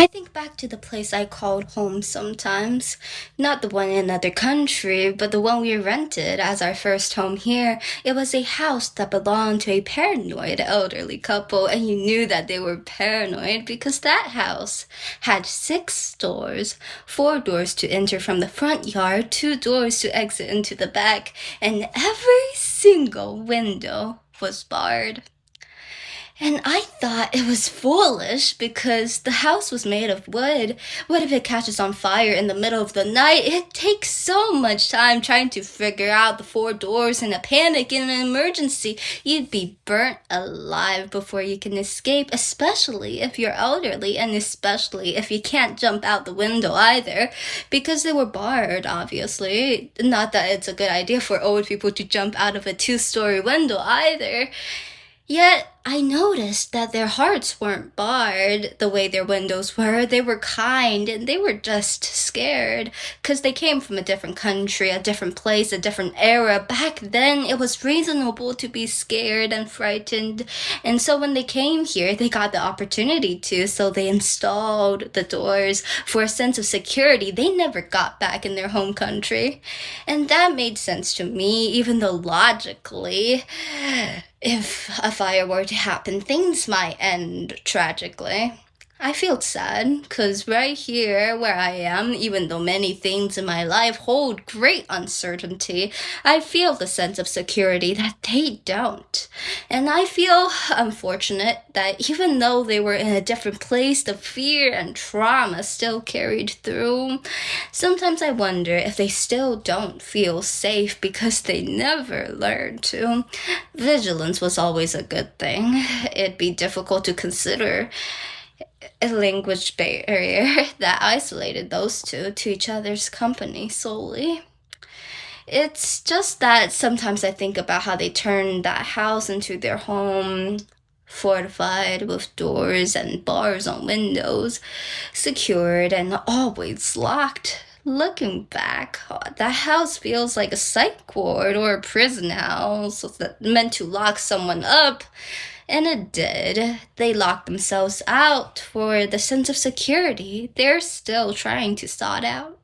I think back to the place I called home sometimes. Not the one in another country, but the one we rented as our first home here. It was a house that belonged to a paranoid elderly couple, and you knew that they were paranoid because that house had six doors, four doors to enter from the front yard, two doors to exit into the back, and every single window was barred. And I thought it was foolish because the house was made of wood. What if it catches on fire in the middle of the night? It takes so much time trying to figure out the four doors in a panic in an emergency. You'd be burnt alive before you can escape, especially if you're elderly and especially if you can't jump out the window either because they were barred, obviously. Not that it's a good idea for old people to jump out of a two-story window either. Yet, I noticed that their hearts weren't barred the way their windows were. They were kind and they were just scared because they came from a different country, a different place, a different era. Back then, it was reasonable to be scared and frightened. And so when they came here, they got the opportunity to, so they installed the doors for a sense of security they never got back in their home country. And that made sense to me, even though logically, if a fire were to happen, things might end tragically. I feel sad because right here where I am, even though many things in my life hold great uncertainty, I feel the sense of security that they don't. And I feel unfortunate that even though they were in a different place, the fear and trauma still carried through. Sometimes I wonder if they still don't feel safe because they never learned to. Vigilance was always a good thing. It'd be difficult to consider a language barrier that isolated those two to each other's company solely. It's just that sometimes I think about how they turned that house into their home, fortified with doors and bars on windows, secured and always locked. Looking back, that house feels like a psych ward or a prison house that meant to lock someone up. And it did. They locked themselves out for the sense of security they're still trying to sort out.